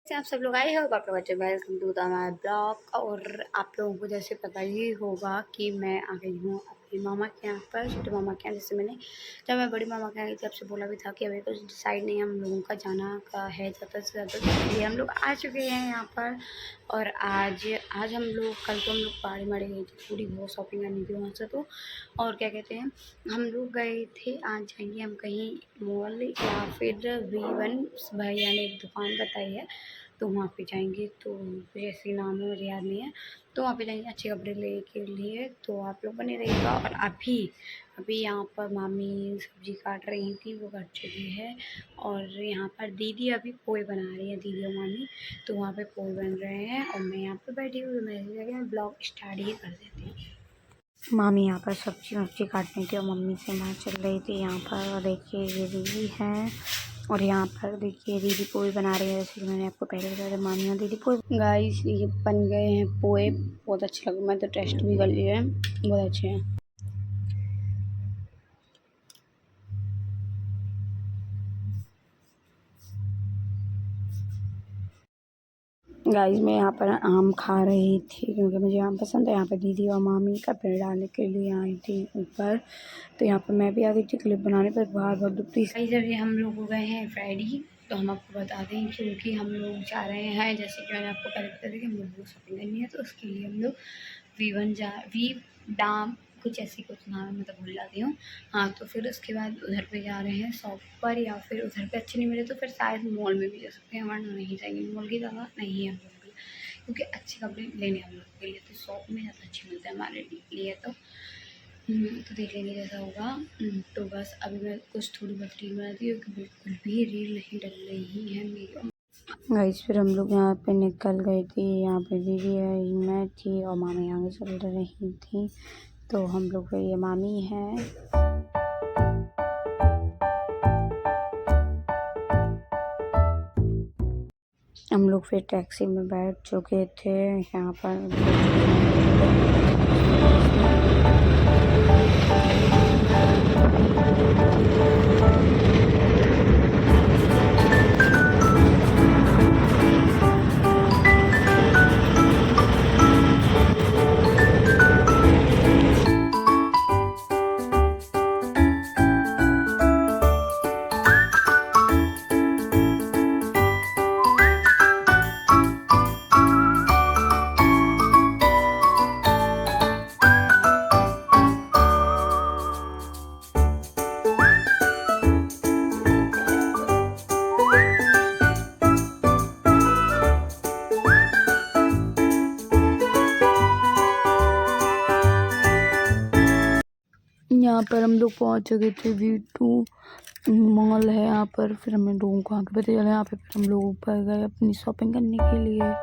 से आप सब लोग आए हो आप लोग अच्छे welcome to the my blog. और आप लोगों को जैसे पता ही होगा कि मैं आ गई हूँ अपनी मामा के यहाँ पर, छोटे मामा के यहाँ। जैसे मैंने जब मैं बड़ी मामा के यहाँ गई थी आपसे बोला भी था कि अभी कुछ डिसाइड नहीं हम लोगों का जाना का है ज़्यादा से ज़्यादा, इसलिए हम लोग आ चुके हैं यहाँ पर। और आज आज हम लोग कल तो हम लोग पहाड़ी माड़ी गए थे, पूरी बहुत शॉपिंग करनी थी वहाँ से। तो और क्या कहते हैं, हम लोग गए थे, आज जाएंगे हम कहीं मॉल या फिर V1 भैया ने एक दुकान बताई है तो वहाँ पे जाएंगे। तो जैसे नाम है मुझे याद नहीं है, तो वहाँ पे जाएंगे अच्छे कपड़े लेने के लिए। तो आप लोग बने रहिएगा। और अभी अभी यहाँ पर मामी सब्जी काट रही थी, वो कट चुकी है। और यहाँ पर दीदी अभी पोहे बना रही है, दीदी और मामी। तो वहाँ पे पोहे बन रहे हैं और मैं यहाँ पे बैठी हूँ। तो मैं इसी जगह ब्लॉग स्टार्ट ही कर देती हूँ। मामी यहाँ पर सब्जी वब्जी काटनी थी और मम्मी से मैं चल रही थी यहाँ पर। और देखिए ये दीदी है और यहाँ पर देखिए दीदी पोहे बना रही है, जैसे कि मैंने आपको पहले बताया था। मामी और दीदी पोहे, गाइस ये बन गए हैं पोहे, बहुत अच्छे लगे, मैं तो टेस्ट भी कर लिए हैं, बहुत अच्छे हैं। गाइस मैं यहाँ पर आम खा रही थी क्योंकि मुझे आम पसंद है। यहाँ पर दीदी और मामी कपड़े डालने के लिए आई थी ऊपर, तो यहाँ पर मैं भी आ गई थी क्लिप बनाने पर। बाहर बहुत दुखती है। जब हम लोग हो गए हैं फ्राइडे, तो हम आपको बता दें क्योंकि हम लोग जा रहे हैं, जैसे कि मैंने आपको पहले बता दिया कि हम लोग को शॉपिंग करनी है, तो उसके लिए हम लोग वी डाम कुछ ऐसी कुछ नाम है, मैं तो भूल जाती हूँ। हाँ, तो फिर उसके बाद उधर पे जा रहे हैं शॉप पर, या फिर उधर पे अच्छे नहीं मिले तो फिर शायद मॉल में भी जा सकते हैं, वरना नहीं जाएंगे। मॉल की जगह नहीं है हम लोग के लिए, क्योंकि अच्छे कपड़े लेने हम लोग के लिए तो शॉप में ज़्यादा अच्छे मिलते हैं हमारे लिए। तो देख लेंगे जैसा होगा। तो बस अभी मैं कुछ थोड़ी बहुत रील बनाती हूँ, क्योंकि बिल्कुल भी रील नहीं डल रही है मेरी। गाइस फिर हम लोग यहाँ पे निकल गए थे, यहाँ पे दीदी आई, मैं थी और मामी आगे चल रही थी। तो हम लोग ये मामी हैं। हम लोग फिर टैक्सी में बैठ चुके थे यहाँ पर। यहाँ पर हम लोग पहुँच चुके थे, V2 मॉल है यहाँ पर। फिर हमें लोगों को आगे पता चला, यहाँ पे फिर हम लोग ऊपर गए अपनी शॉपिंग करने के लिए।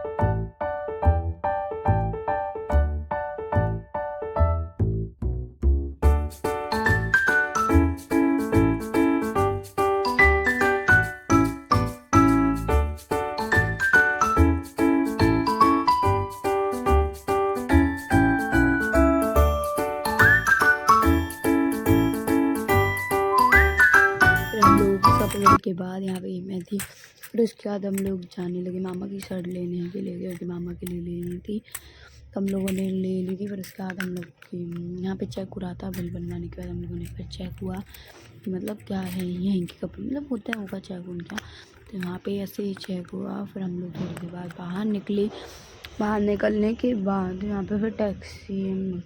के बाद यहाँ पे मैं थी, फिर उसके बाद हम लोग जाने लगे मामा की शर्ट लेने के लिए, क्योंकि मामा के लिए लेनी थी। तो हम लोगों ने ले ली थी। फिर उसके बाद हम लोग यहाँ पे चेक हो रहा था, बिल बनवाने के बाद हम लोगों ने फिर चेक हुआ कि मतलब क्या है यहीं के कपड़े, मतलब होता होगा चेक उनका। तो यहाँ पे ऐसे ही चेक हुआ। फिर हम लोग थोड़ी देर बाद बाहर निकले। बाहर निकलने के बाद यहाँ पे फिर टैक्सी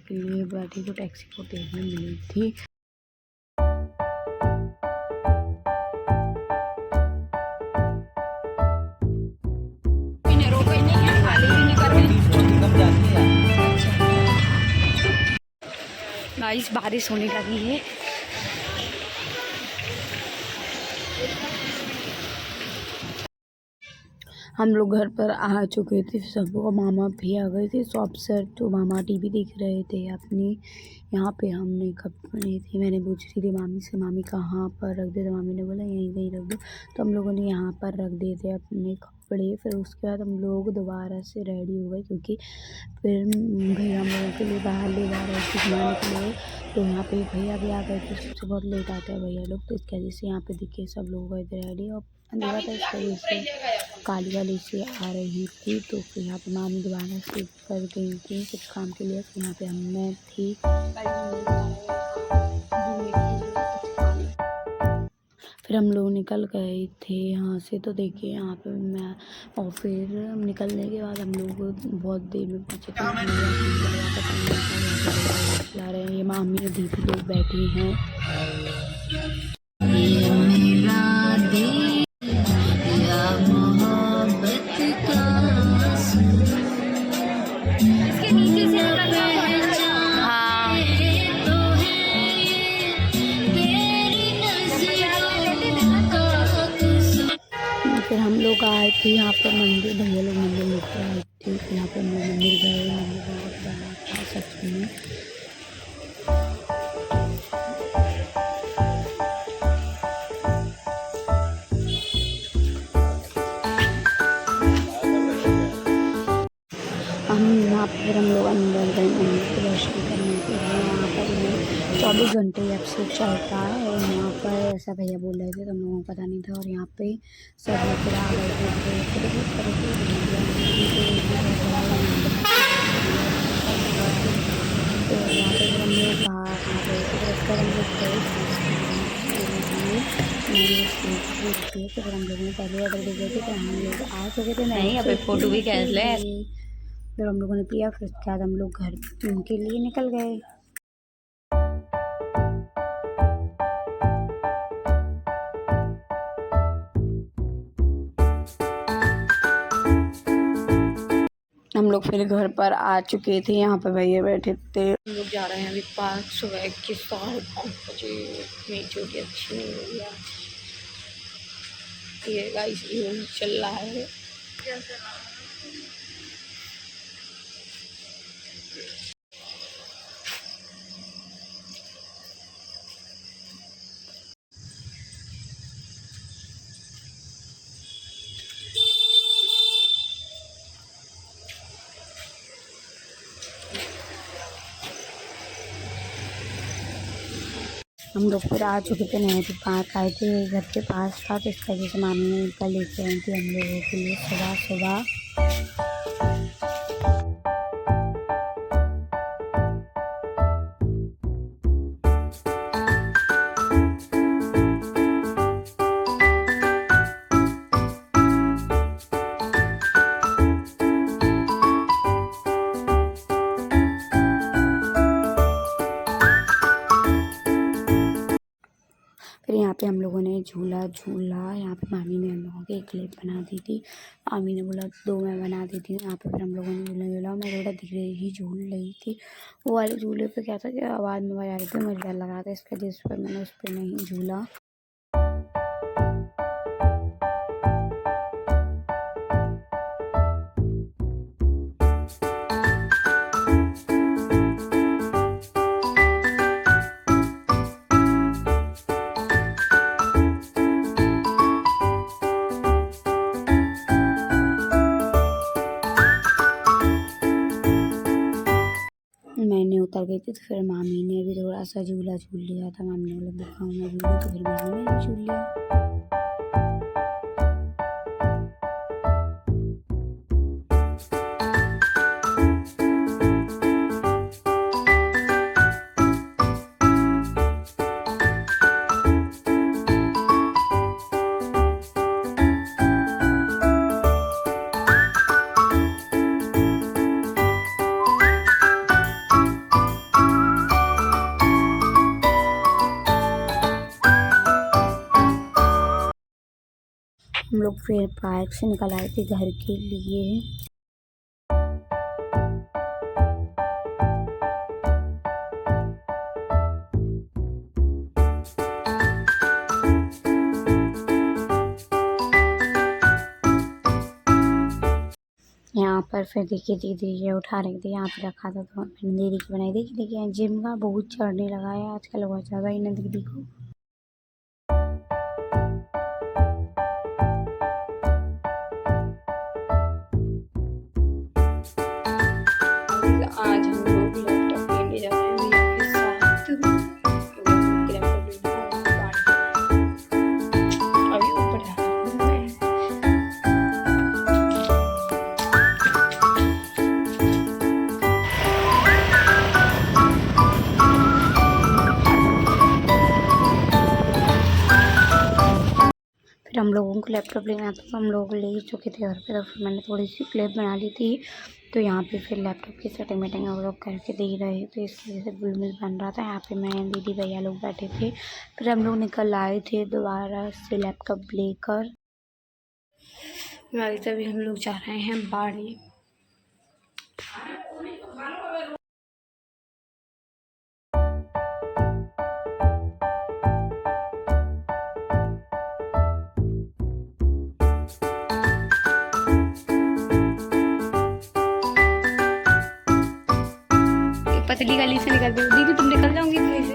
के लिए बैठी, तो टैक्सी को देखने मिली थी। गाइस बारिश होने लगी है। हम लोग घर पर आ चुके थे, सब लोग मामा भी आ गए थे शॉप से। तो मामा टीवी देख रहे थे अपनी। यहाँ पे हमने कपड़े थे, मैंने पूछ रही थी मामी से, मामी कहाँ पर रख दे, तो मामी ने बोला यहीं कहीं रख दो। तो हम लोगों ने यहाँ पर रख दिए थे अपने कपड़े। फिर उसके बाद हम लोग दोबारा से रेडी हो गए, क्योंकि फिर भैया हम लोगों के लिए बाहर ले जा रहे थे घुमाने के लिए। तो यहाँ पे भैया भी आ गए थे, सबसे बहुत लेट आते हैं भैया लोग, तो इसकी वजह से यहाँ पे दिखे सब लोग गए थे रेडी। और अंधेरा था, इस वजह से काली वाली से आ रही थी। तो फिर यहाँ पे मामी दोबारा से कर गई थी कुछ काम के लिए। फिर यहाँ पे मैं थी, फिर हम लोग निकल गए थे यहाँ से। तो देखिए यहाँ पे मैं, और फिर निकलने के बाद हम लोग बहुत देर में पहुँचे थे। ला रहे हैं, ये मामी और दीदी लोग बैठी हैं। इसके नीचे से फिर हम लोग आए थे यहाँ पर मंदिर, भैया लोग मंदिर लेके आए थे। फिर यहाँ पे हम लोग मंदिर गए, मंदिर बहुत बड़ा था सच में। यहाँ पर हम लोग अंदर गए मंदिर के दर्शन करने के लिए। यहाँ पर 24 घंटे एब्सेंट चलता है और यहाँ पर ऐसा भैया बोल रहे थे तो हम लोगों को पता नहीं था। और यहाँ पे सब लोग फिर आ गए थे, तो यहाँ पे हम लोग बाहर आ गए थे, फिर हम लोग गए तो फिर हम लोगों ने पहले ऑर्डर दे गए थे। तो हम लोग आ चुके थे, नहीं अभी फ़ोटो भी कैंसिल है। फिर हम लोगों ने पिया, फिर उसके बाद हम लोग घर के लिए निकल गए। हम लोग फिर घर पर आ चुके थे, यहाँ पर भैया बैठे थे। हम लोग जा रहे हैं अभी पार्क। सुबह के 5:30 बजे। मेरी चोटी अच्छी नहीं हुई है। ये गाइस चल रहा है। हम लोग फिर आ चुके थे, नए थे पार्क आए थे, घर के पास था। तो इस वजह से मामी ने इनका लेके आई थी हम लोगों के लिए सुबह सुबह। फिर यहाँ पे हम लोगों ने झूला झूला। यहाँ पे मामी ने हम लोगों की एक क्लिप बना दी थी। मामी ने बोला 2 मैं बना दी थी। यहाँ पे फिर हम लोगों ने झूला झूला। मैं थोड़ा धीरे ही झूल रही थी। वो वाले झूले पे क्या था कि आवाज़ में आ रही थी, मुझे डर लग रहा था, इस वजह से मैंने उस पर नहीं झूला। मैंने उतर गई थी, तो फिर मामी ने भी थोड़ा सा झूला झूल लिया था। मामी ने बोला दिखाओ मैं झूलूं, तो फिर मामी ने भी झूल लिया। हम लोग फिर पार्क से निकल आए थे घर के लिए। यहाँ पर फिर देखिए दीदी ये उठा रही थी, यहाँ पे रखा था तो मैंने दीदी की बनाई। देखिए जिम का बहुत चढ़ने लगा है आजकल, बहुत ज़्यादा ही ना दीदी को। आज हम लोग लैपटॉप लेने जा रहे हैं भैया के साथ। अभी ऊपर जा रहे हैं। हम लोगों को लैपटॉप लेना था तो हम लोग ले चुके थे घर पे, तो फिर मैंने थोड़ी सी क्लिप बना ली थी। तो यहाँ पे फिर लैपटॉप की सेटिंग वेटिंग हम लोग करके दे रहे थे, इसकी वजह से गुलमिल बन रहा था। यहाँ पे मैं दीदी भैया लोग बैठे थे, फिर हम लोग निकल आए थे दोबारा से लैपटॉप लेकर। तभी हम लोग जा रहे हैं बाड़ी। पतली गली से निकलते हो दीदी, तुम निकल जाओगी कैसे?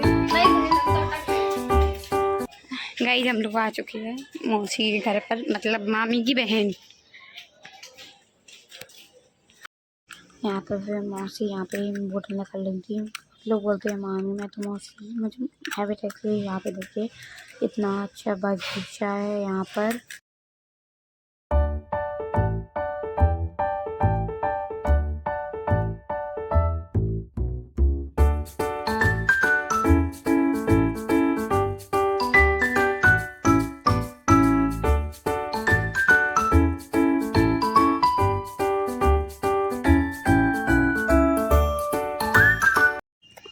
गाइस हम लोग आ चुके हैं मौसी के घर पर, मतलब मामी की बहन। यहाँ पर फिर मौसी यहाँ पे बोतल निकल रही थी, लोग बोलते हैं मामी, मैं तो मौसी। मुझे हैबिट है। यहाँ पे देखिए इतना अच्छा बगीचा है यहाँ पर।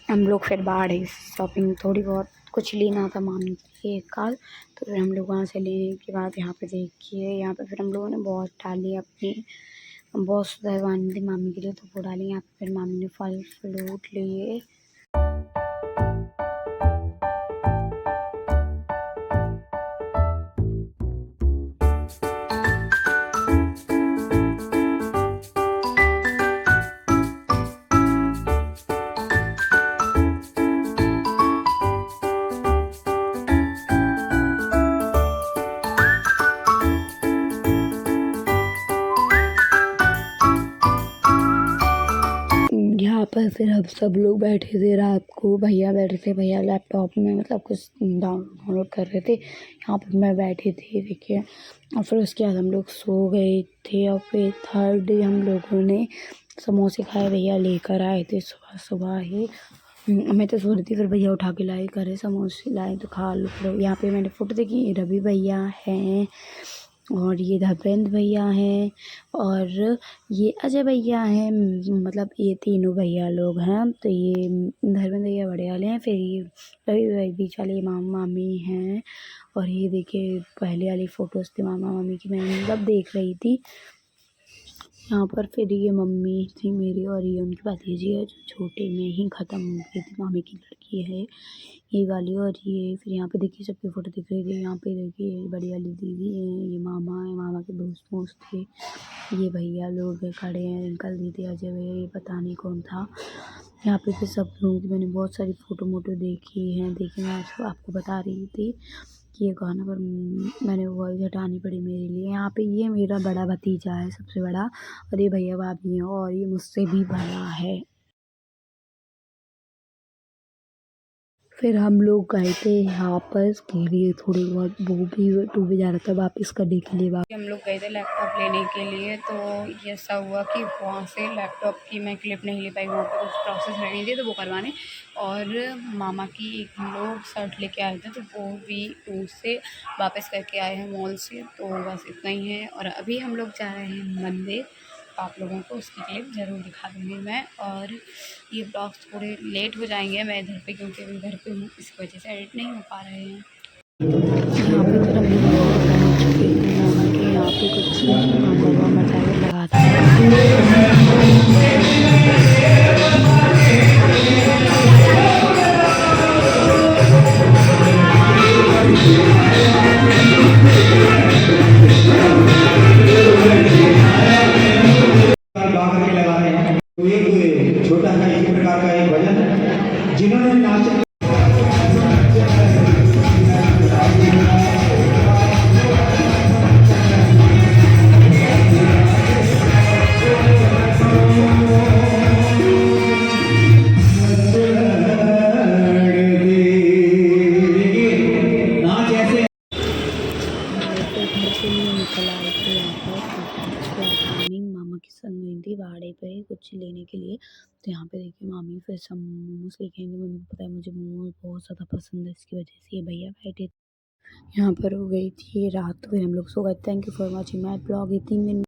हम लोग फिर बाहर ही शॉपिंग थोड़ी बहुत कुछ लेना था मामी के लिए एक आध, तो फिर हम लोग वहाँ से लेने के बाद यहाँ पे देखिए, यहाँ पे फिर हम लोगों ने बहुत डाली अपनी, बहुत सुधरवानी थी मामी के लिए तो वो डाली। यहाँ पे फिर मामी ने फल फ्रूट लिए। यहाँ पर फिर हम सब लोग बैठे थे रात को, भैया बैठे थे, भैया लैपटॉप में मतलब कुछ डाउनलोड कर रहे थे, यहाँ पर मैं बैठे थे देखिए। और फिर उसके बाद हम लोग सो गए थे। और फिर थर्ड डे हम लोगों ने समोसे खाए, भैया लेकर आए थे सुबह सुबह ही। मैं तो सो रही थी, फिर भैया उठा के लाए, करे समोसे लाए तो खा लो। यहाँ पे मैंने फ़ोटो देखी, रवि भैया हैं और ये धर्मेंद्र भैया हैं और ये अजय भैया हैं, मतलब ये तीनों भैया लोग हैं। तो ये धर्मेंद्र भैया बड़े वाले हैं, फिर ये रवि भाई बीच वाले मामा मामी हैं। और ये देखिए पहले वाली फ़ोटोज़ थी मामा मामी की, मैं मतलब देख रही थी यहाँ पर। फिर ये मम्मी थी मेरी और ये उनकी भतीजी है जो छोटे में ही ख़त्म हो गई थी, मामी की लड़की है ये वाली। और ये फिर यहाँ पे देखिए सबकी फ़ोटो दिख रही थी। यहाँ पे देखिए बड़ी वाली दीदी है, ये मामा है, मामा के दोस्त वोस्त थे, ये भैया लोग है खड़े हैं, अंकल दीदी अजय भैया, ये पता नहीं कौन था। यहाँ पे फिर सब लोगों की मैंने बहुत सारी फ़ोटो मोटो देखी हैं, देखी मैं आपको बता रही थी कि ये गाना, पर मैंने वॉइस हटानी पड़ी मेरे लिए। यहाँ पे ये मेरा बड़ा भतीजा है सबसे बड़ा, और ये भैया भाभी हैं और ये मुझसे भी बड़ा है। फिर हम लोग गए थे वापस के लिए, थोड़ी बहुत वो भी डूबे जा रहा था वापस करने के लिए। हम लोग गए थे लैपटॉप लेने के लिए, तो ये ऐसा हुआ कि वहाँ से लैपटॉप की मैं क्लिप नहीं ले पाई, वहाँ पे कुछ प्रोसेस रहनी थी तो वो करवाने। और मामा की एक हम लोग शर्ट लेके आए थे, तो वो भी उससे वापस करके आए हैं मॉल से। तो बस इतना ही है। और अभी हम लोग जा रहे हैं मंदिर, आप लोगों को उसकी क्लिप ज़रूर दिखा दूँगी मैं। और ये ब्लॉग्स थोड़े लेट हो जाएंगे, मैं इधर पे क्योंकि अभी घर पे हूँ, इस वजह से एडिट नहीं हो पा रहे हैं। यहाँ पे फिर हम लोग पहुँच चुके हैं, यहाँ पे कुछ मसाले लगाते गा करके लगा रहे हैं। तो एक छोटा सा इसी प्रकार का एक भजन जिन्होंने नाच नाच ऐसे घर से ही निकल आए थे यहाँ पर। उसके बाद मामी मामा के संग गई थी भाड़े पे कुछ लेने के लिए। तो यहाँ पे देखिए मामी फिर सब मोमोज लेके आएंगे, मम्मी को पता है मुझे मोमोज बहुत ज़्यादा पसंद है, इसकी वजह से ये भैया बैठे थे। यहाँ पर हो गई थी रात, तो फिर हम लोग सो गए। Thank you for watching my blog. ये 3 दिन